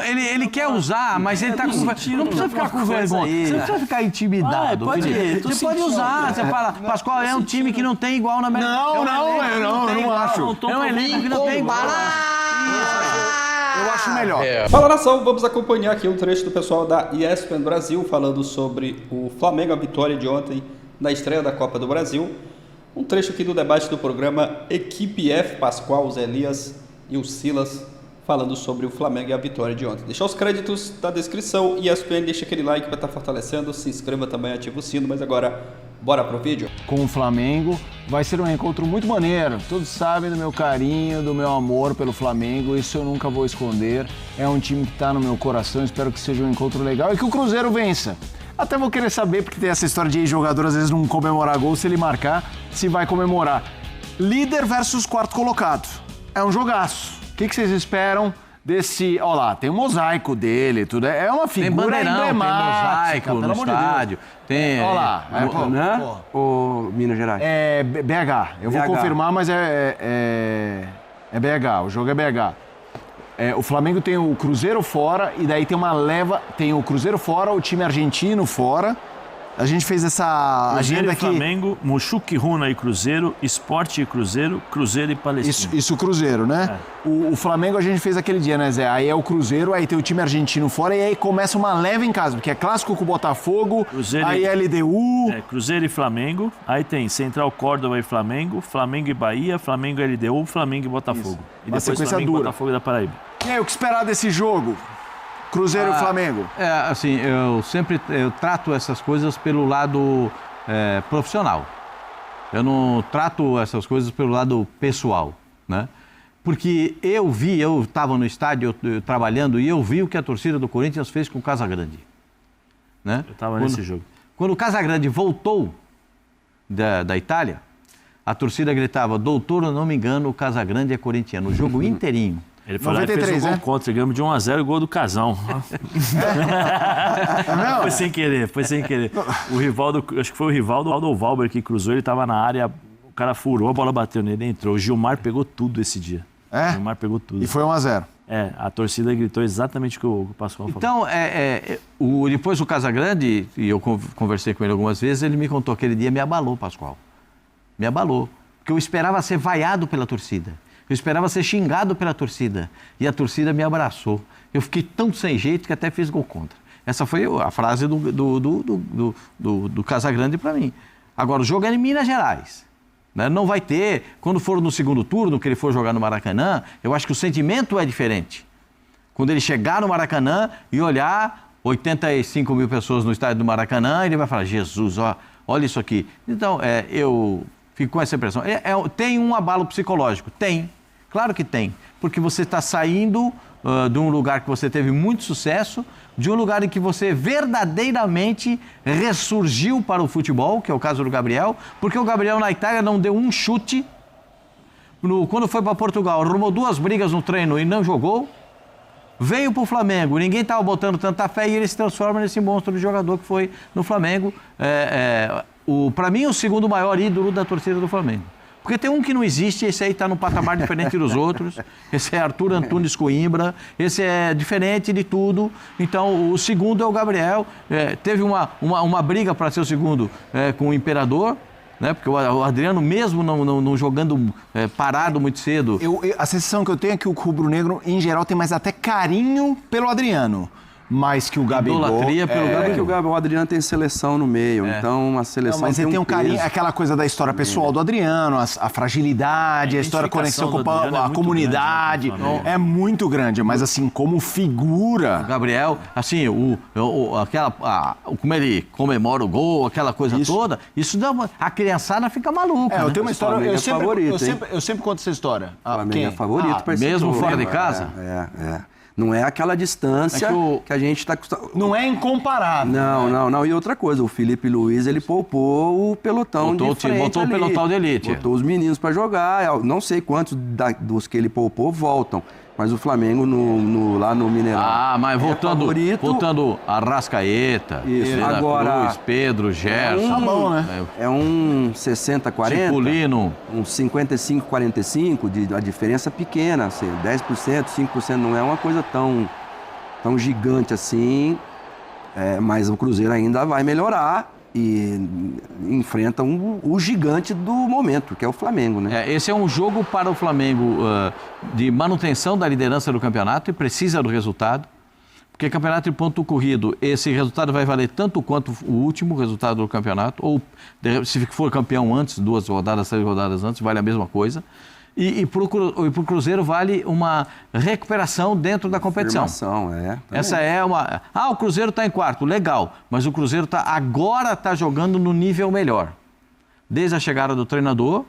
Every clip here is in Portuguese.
ele quer usar, mas ele tá com... Não precisa ficar com vergonha. Você não precisa ficar intimidado. Você pode usar. Você fala, Pascoal, é um time que não tem igual na América. Não acho. É um elenco que não tem igual. Eu acho melhor. Fala, nação, vamos acompanhar aqui um trecho do pessoal da ESPN Brasil falando sobre o Flamengo, a vitória de ontem na estreia da Copa do Brasil. Um trecho aqui do debate do programa Equipe F, Pascoal, Zé Elias e o Silas falando sobre o Flamengo e a vitória de ontem. Deixar os créditos na descrição, ESPN, deixa aquele like para estar fortalecendo, se inscreva também, ativa o sino, mas agora bora pro vídeo. Com o Flamengo, vai ser um encontro muito maneiro. Todos sabem do meu carinho, do meu amor pelo Flamengo, isso eu nunca vou esconder. É um time que está no meu coração, espero que seja um encontro legal e que o Cruzeiro vença. Até vou querer saber, porque tem essa história de jogador às vezes não comemorar gol, se ele marcar, se vai comemorar. Líder versus quarto colocado. É um jogaço. O que vocês esperam desse... Olha lá, tem um mosaico dele, tudo. É uma figura emblemática. Tem mosaico no estádio. Tem... Olha lá. Ou Minas Gerais? É BH. Eu vou confirmar, mas é BH. O jogo é BH. O Flamengo tem o Cruzeiro fora e daí tem uma leva... Tem o Cruzeiro fora, o time argentino fora. A gente fez essa agenda aqui. Flamengo, Mochuque, Runa e Cruzeiro, Sport e Cruzeiro, Cruzeiro e Palestina. Isso o Cruzeiro, né? O Flamengo a gente fez aquele dia, né, Zé? Aí é o Cruzeiro, aí tem o time argentino fora e aí começa uma leva em casa, porque é clássico com o Botafogo, Cruzeiro aí LDU... Cruzeiro e Flamengo, aí tem Central Córdoba e Flamengo, Flamengo e Bahia, Flamengo e LDU, Flamengo e Botafogo. Isso. E Uma depois sequência Flamengo e dura. Botafogo da Paraíba. E aí, o que esperar desse jogo? Cruzeiro e Flamengo? Assim, eu trato essas coisas pelo lado profissional. Eu não trato essas coisas pelo lado pessoal, né? Porque eu estava no estádio eu trabalhando e eu vi o que a torcida do Corinthians fez com o Casagrande, né? Eu estava nesse jogo. Quando o Casagrande voltou da Itália, a torcida gritava, doutor, eu não me engano, o Casagrande é corintiano. O jogo inteirinho. Ele falou que fez um gol contra, ganhamos de 1-0 o gol do Casão. Foi sem querer. O Rivaldo, acho que foi o Rivaldo ou o Valber que cruzou, ele estava na área, o cara furou, a bola bateu nele e entrou. O Gilmar pegou tudo esse dia. O Gilmar pegou tudo. E foi 1-0. A torcida gritou exatamente o que o Pascoal falou. Então, depois o Casagrande, e eu conversei com ele algumas vezes, ele me contou aquele dia, me abalou, Pascoal. Me abalou. Porque eu esperava ser vaiado pela torcida. Eu esperava ser xingado pela torcida. E a torcida me abraçou. Eu fiquei tão sem jeito que até fiz gol contra. Essa foi a frase do Casagrande para mim. Agora, o jogo é em Minas Gerais. Né? Não vai ter... Quando for no segundo turno, que ele for jogar no Maracanã, eu acho que o sentimento é diferente. Quando ele chegar no Maracanã e olhar 85 mil pessoas no estádio do Maracanã, ele vai falar, Jesus, olha isso aqui. Então, eu fico com essa impressão. Tem um abalo psicológico? Tem. Claro que tem, porque você está saindo de um lugar que você teve muito sucesso, de um lugar em que você verdadeiramente ressurgiu para o futebol, que é o caso do Gabriel, porque o Gabriel na Itália não deu um chute, quando foi para Portugal, arrumou 2 brigas no treino e não jogou, veio para o Flamengo, ninguém estava botando tanta fé e ele se transforma nesse monstro de jogador que foi no Flamengo. Para mim, o segundo maior ídolo da torcida do Flamengo. Porque tem um que não existe, esse aí está num patamar diferente dos outros. Esse é Arthur Antunes Coimbra, esse é diferente de tudo. Então, o segundo é o Gabriel. Teve uma briga para ser o segundo com o Imperador, né? Porque o Adriano, mesmo não jogando parado muito cedo... A sensação que eu tenho é que o rubro-negro, em geral, tem mais até carinho pelo Adriano. Mais que o Gabigol. Idolatria pelo Gabigol. O Adriano tem seleção no meio, então a seleção mas ele tem um carinho, peso. aquela coisa da história pessoal do Adriano, a fragilidade, a história conexão com a comunidade, é muito grande, mas assim, como figura... O Gabriel, assim, como ele comemora o gol, aquela coisa toda, isso dá a criançada fica maluca. Eu tenho uma história, eu sempre conto essa história. O Flamengo é favorito para esse mesmo jogo, fora de casa? Não é aquela distância que a gente está acostumado. Não é incomparável. Não. E outra coisa, o Felipe Luiz, ele poupou o pelotão de frente botou o pelotão de elite. Botou os meninos para jogar. Eu não sei quantos dos que ele poupou voltam. Mas o Flamengo lá no Mineirão. Mas voltando Arrascaeta, agora Cruz, Pedro, Gerson. É um 60-40. Cipulino. Um 55-45, a diferença pequena, assim, 10%, 5% não é uma coisa tão tão gigante assim, mas o Cruzeiro ainda vai melhorar e enfrenta o gigante do momento, que é o Flamengo, né? Esse é um jogo para o Flamengo de manutenção da liderança do campeonato e precisa do resultado, porque campeonato de ponto corrido, esse resultado vai valer tanto quanto o último resultado do campeonato, ou se for campeão antes, 2 rodadas, 3 rodadas antes, vale a mesma coisa. E para o Cruzeiro vale uma recuperação dentro da competição. Essa é uma... o Cruzeiro está em quarto, legal, mas o Cruzeiro agora está jogando no nível melhor. Desde a chegada do treinador,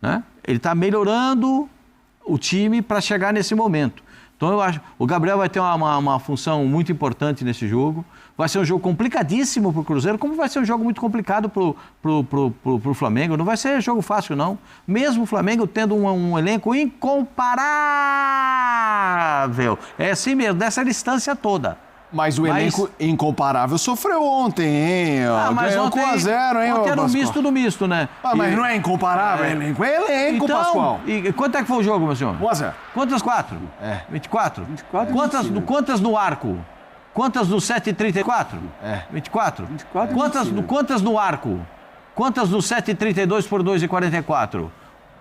né? Ele está melhorando o time para chegar nesse momento. Então eu acho o Gabriel vai ter uma função muito importante nesse jogo. Vai ser um jogo complicadíssimo para o Cruzeiro, como vai ser um jogo muito complicado para o Flamengo. Não vai ser jogo fácil, não. Mesmo o Flamengo tendo um elenco incomparável. É assim mesmo, dessa distância toda. Mas o elenco incomparável sofreu ontem, hein? Mas ganhou ontem, 1-0, hein, ontem era um misto do misto, né? Mas não é incomparável, elenco. É elenco, então, Pascoal. E quanto é que foi o jogo, meu senhor? 1-0. Quantas 4? 24? 24 Quantas no arco? Quantas no 7,34? 24? Quantas no arco? Quantas no 7,32 por 2,44?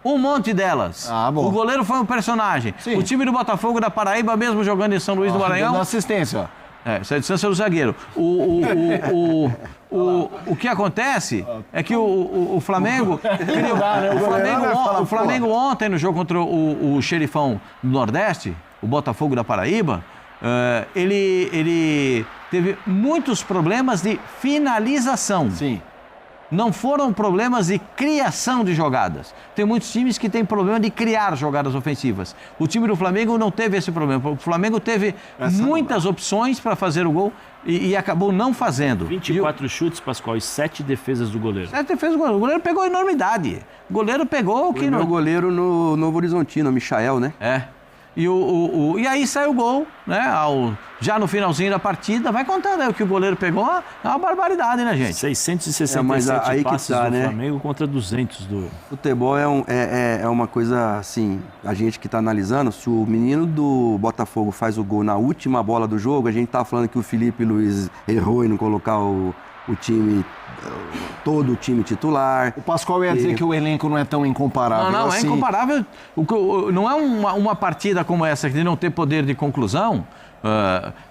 Um monte delas. Bom. O goleiro foi um personagem. Sim. O time do Botafogo da Paraíba, mesmo jogando em São Luís do Maranhão... Dando assistência, ó. Essa é a distância do zagueiro. O que acontece é que o Flamengo... O Flamengo ontem, no jogo contra o Xerifão do Nordeste, o Botafogo da Paraíba, ele teve muitos problemas de finalização. Sim. Não foram problemas de criação de jogadas. Tem muitos times que têm problema de criar jogadas ofensivas. O time do Flamengo não teve esse problema. O Flamengo teve muitas opções para fazer o gol e acabou não fazendo. 24 chutes, Pascoal, e 7 defesas do goleiro. 7 defesas do goleiro. O goleiro pegou enormidade. O goleiro pegou o que não... O goleiro no Novo Horizontino, o Michael, né? E aí sai o gol, né? Já no finalzinho da partida, vai contando aí o que o goleiro pegou, é uma barbaridade, né, gente? 667 passes do Flamengo contra 200 do... Futebol é uma coisa assim, a gente que está analisando, se o menino do Botafogo faz o gol na última bola do jogo, a gente tá falando que o Felipe Luiz errou em não colocar o time, todo o time titular. O Pascoal ia dizer que o elenco não é tão incomparável. Não, assim. É incomparável. Não é uma partida como essa de não ter poder de conclusão,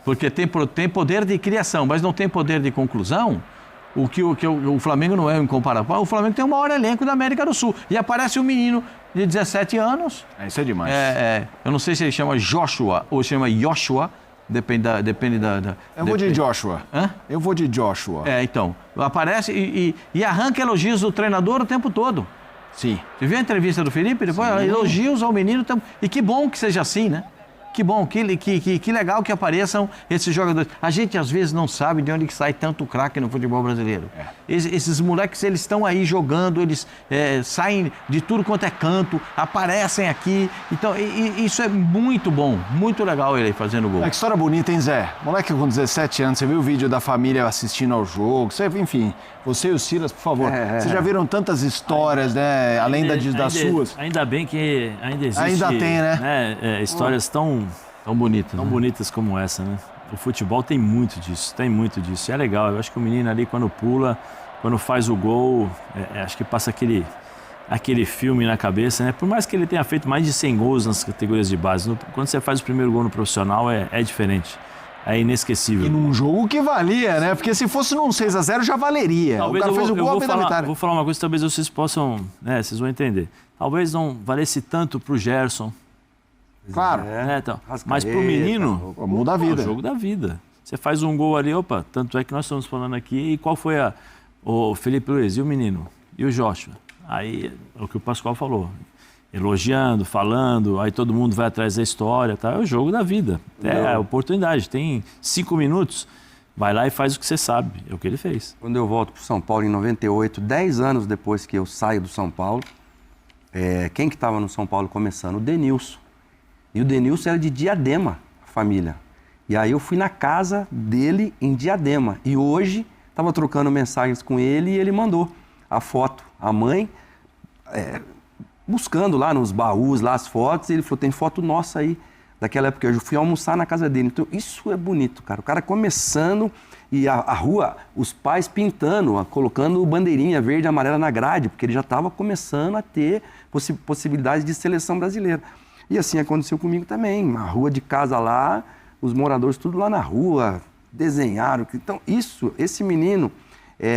porque tem poder de criação, mas não tem poder de conclusão. O Flamengo não é incomparável. O Flamengo tem o maior elenco da América do Sul. E aparece um menino de 17 anos. Isso é demais. Eu não sei se ele chama Joshua ou chama Joshua. Depende da... Eu vou de Joshua. Eu vou de Joshua. Então. Aparece e arranca elogios do treinador o tempo todo. Sim. Você viu a entrevista do Felipe? Depois, elogios ao menino. E que bom que seja assim, né? Que bom, que legal que apareçam esses jogadores. A gente, às vezes, não sabe de onde que sai tanto craque no futebol brasileiro. Esses moleques, eles estão aí jogando, eles saem de tudo quanto é canto, aparecem aqui. Então, isso é muito bom, muito legal ele aí fazendo gol. Que história bonita, hein, Zé? Moleque com 17 anos, você viu o vídeo da família assistindo ao jogo, enfim, você e o Silas, por favor, vocês já viram tantas histórias, né, além das suas? Ainda bem que ainda existe... Ainda tem, né? Histórias tão bonitas como essa, né? O futebol tem muito disso. E é legal, eu acho que o menino ali quando pula, quando faz o gol, acho que passa aquele filme na cabeça, né? Por mais que ele tenha feito mais de 100 gols nas categorias de base, quando você faz o primeiro gol no profissional é diferente. É inesquecível. E num jogo que valia, né? Porque se fosse num 6-0 já valeria. Talvez o cara fez o gol da vitória. Vou falar uma coisa que talvez vocês possam, né? Vocês vão entender. Talvez não valesse tanto pro Gerson. Claro. Então. Mas pro menino, muda a vida. É o jogo da vida. Você faz um gol ali, tanto é que nós estamos falando aqui, e qual foi o Felipe Luiz, e o menino, e o Joshua? Aí, é o que o Pascoal falou, elogiando, falando, aí todo mundo vai atrás da história, tá? É o jogo da vida, é a oportunidade, tem 5 minutos, vai lá e faz o que você sabe, é o que ele fez. Quando eu volto para São Paulo em 98, 10 anos depois que eu saio do São Paulo, quem que estava no São Paulo começando? O Denilson. E o Denilson era de Diadema, a família. E aí eu fui na casa dele em Diadema. E hoje estava trocando mensagens com ele e ele mandou a foto. A mãe, buscando lá nos baús, lá as fotos, e ele falou, tem foto nossa aí. daquela época. Eu fui almoçar na casa dele. Então, isso é bonito, cara. O cara começando e a rua, os pais pintando, colocando bandeirinha verde e amarela na grade, porque ele já estava começando a ter possibilidades de seleção brasileira. E assim aconteceu comigo também. Na rua de casa lá, os moradores tudo lá na rua, desenharam. Então, esse menino...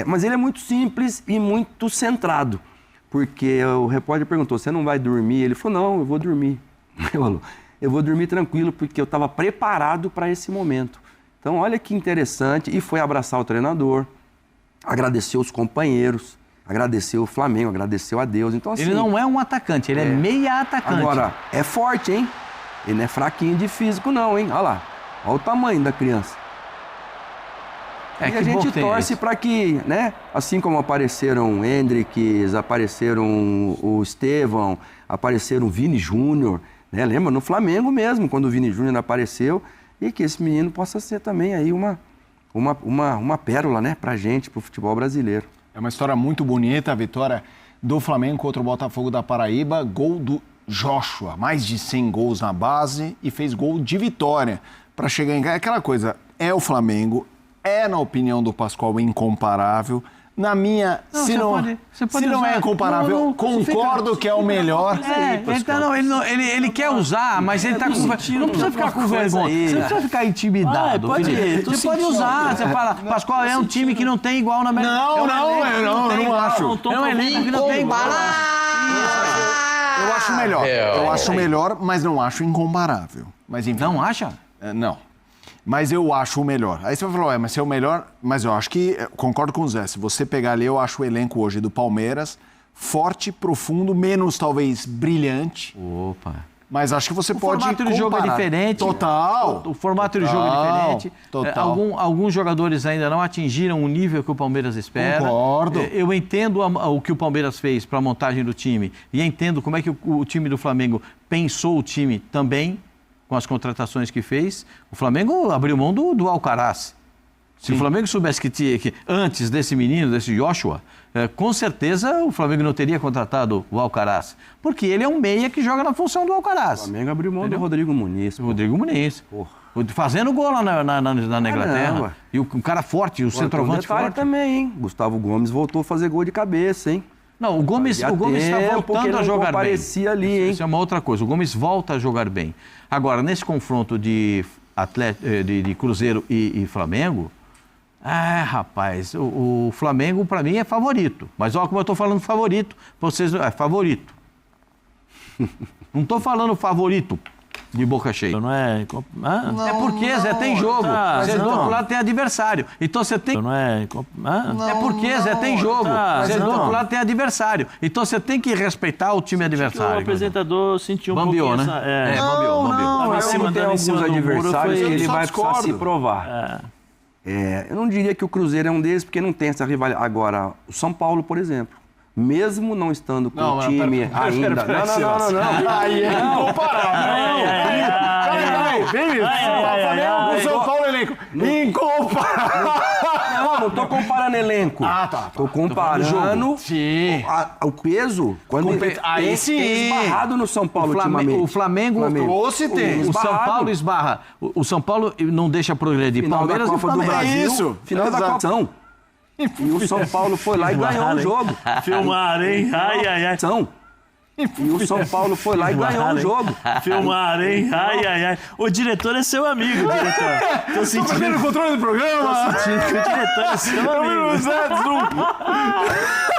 mas ele é muito simples e muito centrado. Porque o repórter perguntou, você não vai dormir? Ele falou, não, eu vou dormir. Eu vou dormir tranquilo, porque eu estava preparado para esse momento. Então, olha que interessante. E foi abraçar o treinador, agradeceu os companheiros, agradeceu o Flamengo, agradeceu a Deus. Então, assim, ele não é um atacante, ele é meia atacante. Agora, é forte, hein? Ele não é fraquinho de físico, não, hein? Olha lá, olha o tamanho da criança. E a gente torce para que, né? Assim como apareceram o Hendrick, apareceram o Estevão, apareceram o Vini Júnior, né? Lembra? No Flamengo mesmo, quando o Vini Júnior apareceu, e que esse menino possa ser também aí uma pérola, né? Pra gente, pro futebol brasileiro. É uma história muito bonita, a vitória do Flamengo contra o Botafogo da Paraíba, gol do Joshua, mais de 100 gols na base e fez gol de vitória para chegar em casa. É aquela coisa, é o Flamengo, na opinião do Pascoal, incomparável. Na minha, se não é incomparável, concordo que é o melhor. Ele quer usar, mas ele tá com... Não precisa ficar com vergonha, você não precisa ficar intimidado. Você pode usar, você fala, Pascoal, é um time que não tem igual na América. Não acho. É um elenco que não tem igual. Eu acho melhor. Eu acho melhor, mas não acho incomparável. Mas enfim. Não acha? Não. Mas eu acho o melhor. Aí você vai falar, mas se é o melhor... Mas eu acho que, concordo com o Zé, se você pegar ali, eu acho o elenco hoje do Palmeiras forte, profundo, menos talvez brilhante. Opa. Mas acho que você pode comparar. O formato de jogo é diferente. Total. O formato de jogo é diferente. Total. Alguns jogadores ainda não atingiram o nível que o Palmeiras espera. Concordo. Eu entendo o que o Palmeiras fez para a montagem do time e entendo como é que o time do Flamengo pensou o time também, com as contratações que fez. O Flamengo abriu mão do Alcaraz. Se o Flamengo soubesse que antes desse menino, desse Joshua, com certeza o Flamengo não teria contratado o Alcaraz. Porque ele é um meia que joga na função do Alcaraz. O Flamengo abriu mão do Rodrigo Muniz. Rodrigo Muniz. Fazendo gol lá na Inglaterra. E o cara forte, o centroavante forte. Também, hein? Gustavo Gomes voltou a fazer gol de cabeça, hein? Não, o Gomes está voltando a jogar bem. Ali, hein? Isso é uma outra coisa. O Gomes volta a jogar bem. Agora, nesse confronto de Cruzeiro e Flamengo, rapaz, o Flamengo para mim é favorito. Mas olha como eu estou falando favorito, vocês é favorito. Não estou falando favorito de boca cheia. Não é... É porque, Zé, tem jogo. Você do outro lado tem adversário. Então você tem... Não é... É porque, Zé, tem jogo. Você do outro lado tem adversário. Então você tem que respeitar o time adversário. O apresentador sentiu um pouquinho... Bambiou, né? Bambiou. Tem alguns adversários que ele vai precisar se provar. Eu não diria que o Cruzeiro é um deles, porque não tem essa rivalidade. Agora, o São Paulo, por exemplo, mesmo não estando com o time ainda... Não. Aí é incomparável. Vem, o São Paulo elenco. Incomparável. Não tô comparando elenco. Tá. Tô comparando o peso. Quando aí sim. Esbarrado no São Paulo ultimamente. O Flamengo tem. O São Paulo esbarra. O São Paulo não deixa progredir. Final Palmeiras da Copa do Brasil. Isso. Final da Copa. E o São Paulo foi lá e ganhou o jogo. Filmaram, hein? Ai. E o São Paulo foi lá e ganhou o jogo. Filmaram, hein? Ai. O diretor é seu amigo, diretor. Tô sentindo o controle do programa. Tô sentindo que o diretor é seu amigo.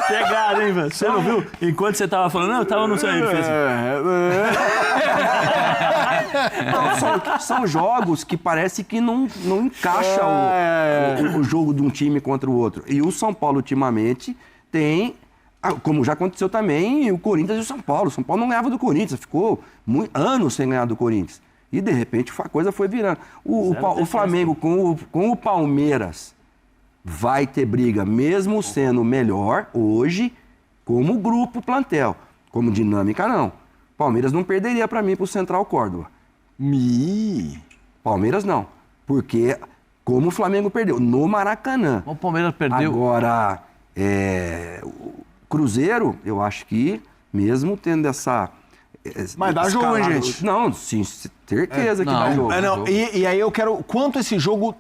Pegaram, hein, velho? Você não viu? Enquanto você tava falando, eu tava no seu... São jogos que parece que não encaixa o jogo de um time contra o outro. E o São Paulo, ultimamente, tem... Como já aconteceu também, o Corinthians e o São Paulo. O São Paulo não ganhava do Corinthians, ficou anos sem ganhar do Corinthians. E, de repente, a coisa foi virando. O Flamengo com o Palmeiras vai ter briga, mesmo sendo melhor hoje, como grupo plantel. Como dinâmica, não. Palmeiras não perderia para mim pro Central Córdoba. Palmeiras não. Porque, como o Flamengo perdeu, no Maracanã. O Palmeiras perdeu. Agora, o Cruzeiro, eu acho que, mesmo tendo essa Mas dá jogo, hein, escalado. gente? Não, sim, certeza que não. dá jogo. E aí eu quero... Quanto esse jogo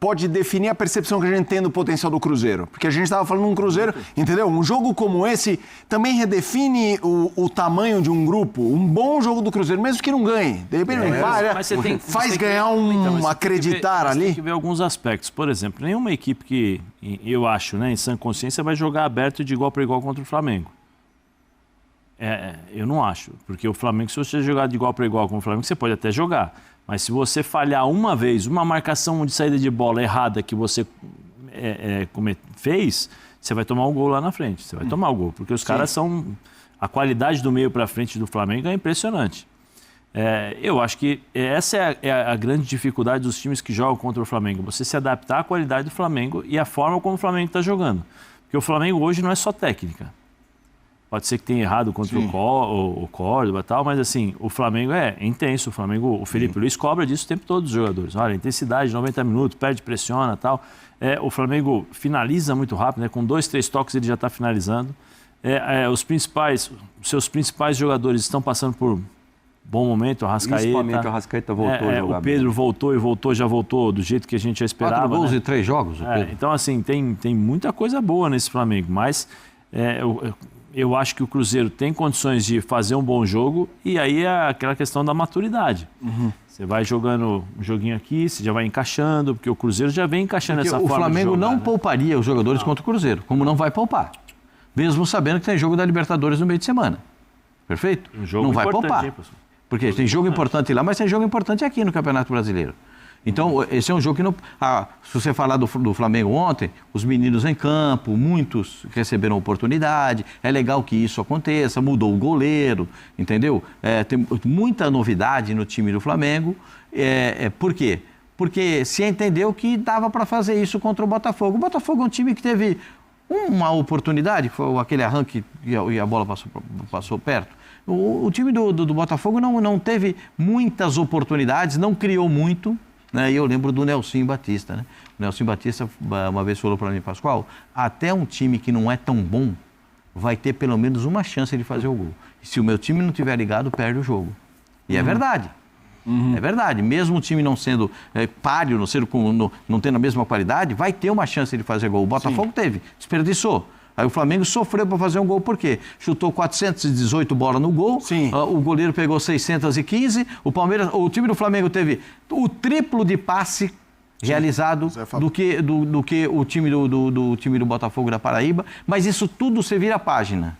pode definir a percepção que a gente tem do potencial do Cruzeiro? Porque a gente estava falando de um Cruzeiro, entendeu? Um jogo como esse também redefine o tamanho de um grupo. Um bom jogo do Cruzeiro, mesmo que não ganhe. De repente não falha, Mas você tem- você faz tem que- ganhar Então, mas você tem que acreditar ver- Você ali. tem que ver alguns aspectos. Por exemplo, nenhuma equipe que, eu acho, né, em sã consciência, vai jogar aberto de igual para igual contra o Flamengo. Eu não acho. Porque o Flamengo, se você jogar de igual para igual com o Flamengo, você pode até jogar. Mas se você falhar uma vez, uma marcação de saída de bola errada que você fez, você vai tomar um gol lá na frente. Você vai tomar o gol. Porque os caras são... A qualidade do meio para frente do Flamengo é impressionante. Eu acho que essa é a grande dificuldade dos times que jogam contra o Flamengo. Você se adaptar à qualidade do Flamengo e à forma como o Flamengo está jogando. Porque o Flamengo hoje não é só técnica. Pode ser que tenha errado contra o Córdoba e tal, mas assim, o Flamengo é intenso. O Felipe Luiz cobra disso o tempo todo dos jogadores. Olha, intensidade, 90 minutos, perde, pressiona e tal. O Flamengo finaliza muito rápido, né? Com 2, 3 toques ele já está finalizando. Seus principais jogadores estão passando por bom momento, o Arrascaeta. Principalmente o Arrascaeta voltou a jogar o Pedro bem. já voltou do jeito que a gente já esperava. 4 gols né? e 3 jogos, o Pedro. Então, assim, tem muita coisa boa nesse Flamengo, mas eu acho que o Cruzeiro tem condições de fazer um bom jogo e aí é aquela questão da maturidade. Você vai jogando um joguinho aqui, você já vai encaixando, porque o Cruzeiro já vem encaixando Porque essa o forma Flamengo de jogar, não né? pouparia os jogadores contra o Cruzeiro, como não vai poupar. Mesmo sabendo que tem jogo da Libertadores no meio de semana. Perfeito? Um jogo não vai importante, poupar. hein, professor? Porque tem jogo importante lá, mas tem jogo importante aqui no Campeonato Brasileiro. Então, esse é um jogo que não... se você falar do Flamengo ontem, os meninos em campo, muitos receberam oportunidade, é legal que isso aconteça, mudou o goleiro, entendeu? Tem muita novidade no time do Flamengo. Por quê? Porque se entendeu que dava para fazer isso contra o Botafogo. O Botafogo é um time que teve uma oportunidade, que foi aquele arranque e a bola passou perto. O time do Botafogo não teve muitas oportunidades, não criou muito, né? E eu lembro do Nelson Batista, né? O Nelson Batista uma vez falou para mim, Pascoal, até um time que não é tão bom vai ter pelo menos uma chance de fazer o gol. E se o meu time não tiver ligado, perde o jogo. E é verdade. É verdade. Mesmo o time não sendo páreo, não tendo a mesma qualidade, vai ter uma chance de fazer gol. O Botafogo teve, desperdiçou. Aí o Flamengo sofreu para fazer um gol, por quê? Chutou 418 bolas no gol, o goleiro pegou 615, o time do Flamengo teve o triplo de passe realizado do que o time do time do Botafogo da Paraíba, mas isso tudo você vira a página.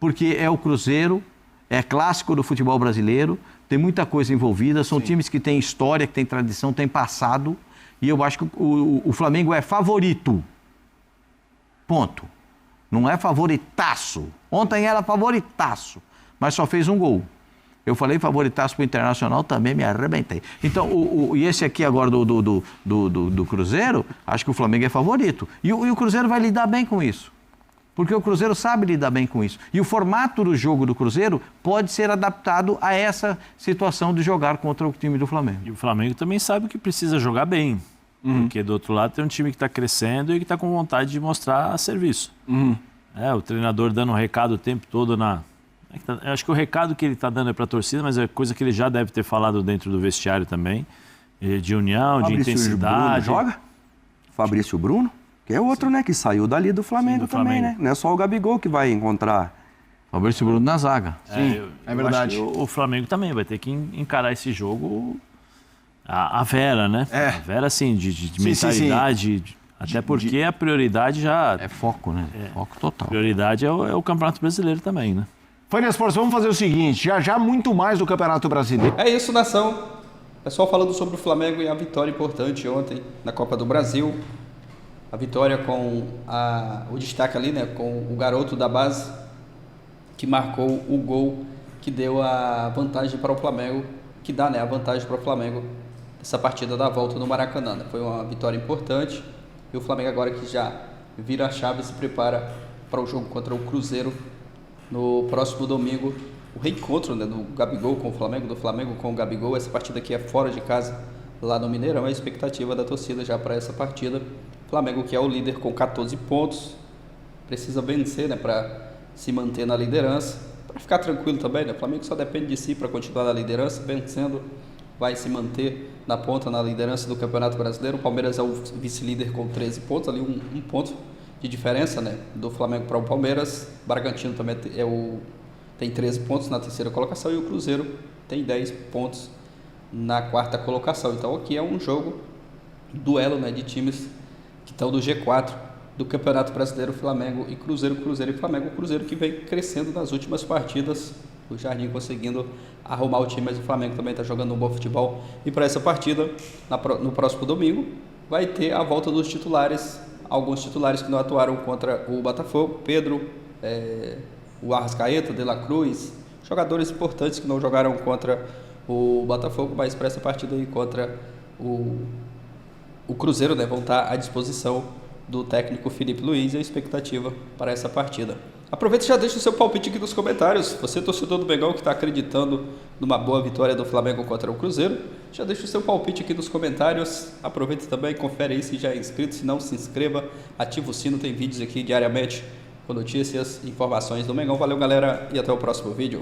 Porque é o Cruzeiro, é clássico do futebol brasileiro, tem muita coisa envolvida, são times que têm história, que têm tradição, têm passado, e eu acho que o Flamengo é favorito. Ponto. Não é favoritaço. Ontem era favoritaço, mas só fez um gol. Eu falei favoritaço para o Internacional, também me arrebentei. Então, e esse aqui agora do Cruzeiro, acho que o Flamengo é favorito. E o Cruzeiro vai lidar bem com isso. Porque o Cruzeiro sabe lidar bem com isso. E o formato do jogo do Cruzeiro pode ser adaptado a essa situação de jogar contra o time do Flamengo. E o Flamengo também sabe que precisa jogar bem. Porque do outro lado tem um time que está crescendo e que está com vontade de mostrar serviço. O treinador dando um recado o tempo todo eu acho que o recado que ele está dando é para a torcida, mas é coisa que ele já deve ter falado dentro do vestiário também. De união, de intensidade. Bruno joga? Fabrício Bruno? Que é outro, né? Que saiu dali do Flamengo também, né? Não é só o Gabigol que vai encontrar. Fabrício Bruno na zaga. É verdade. Eu acho que o Flamengo também vai ter que encarar esse jogo a Vera, né? A Vera, assim, de mentalidade. Até porque a prioridade já... É foco, né? Foco total. A prioridade é o Campeonato Brasileiro também, né? Fania Sports, vamos fazer o seguinte, já muito mais do Campeonato Brasileiro. É isso, nação. Pessoal falando sobre o Flamengo e a vitória importante ontem na Copa do Brasil. A vitória com o destaque ali, né? Com o garoto da base que marcou o gol que deu a vantagem para o Flamengo, que dá, né, a vantagem para o Flamengo essa partida da volta no Maracanã. Né? Foi uma vitória importante e o Flamengo agora que já vira a chave e se prepara para o jogo contra o Cruzeiro no próximo domingo. O reencontro, né, do Gabigol com o Flamengo, do Flamengo com o Gabigol. Essa partida aqui é fora de casa, lá no Mineirão. É a expectativa da torcida já para essa partida. O Flamengo, que é o líder com 14 pontos, precisa vencer, né, para se manter na liderança. para ficar tranquilo também, né? O Flamengo só depende de si para continuar na liderança, vencendo, vai se manter na ponta, na liderança do Campeonato Brasileiro. O Palmeiras é o vice-líder com 13 pontos, ali um ponto de diferença, né, do Flamengo para o Palmeiras. Bragantino também tem 13 pontos na terceira colocação e o Cruzeiro tem 10 pontos na quarta colocação. Então aqui é um jogo, duelo, né, de times que estão do G4 do Campeonato Brasileiro, Flamengo e Cruzeiro, Cruzeiro e Flamengo. O Cruzeiro que vem crescendo nas últimas partidas, o Jardim conseguindo arrumar o time, mas o Flamengo também está jogando um bom futebol. E para essa partida, no próximo domingo, vai ter a volta dos titulares, alguns titulares que não atuaram contra o Botafogo, Pedro, o Arrascaeta, De La Cruz, jogadores importantes que não jogaram contra o Botafogo, mas para essa partida aí contra o Cruzeiro, né, vão estar à disposição do técnico Felipe Luiz e a expectativa para essa partida. Aproveita e já deixa o seu palpite aqui nos comentários. Você, torcedor do Mengão, que está acreditando numa boa vitória do Flamengo contra o Cruzeiro, já deixa o seu palpite aqui nos comentários. Aproveita também, confere aí se já é inscrito, se não, se inscreva, ativa o sino, tem vídeos aqui diariamente com notícias e informações do Mengão. Valeu, galera, e até o próximo vídeo.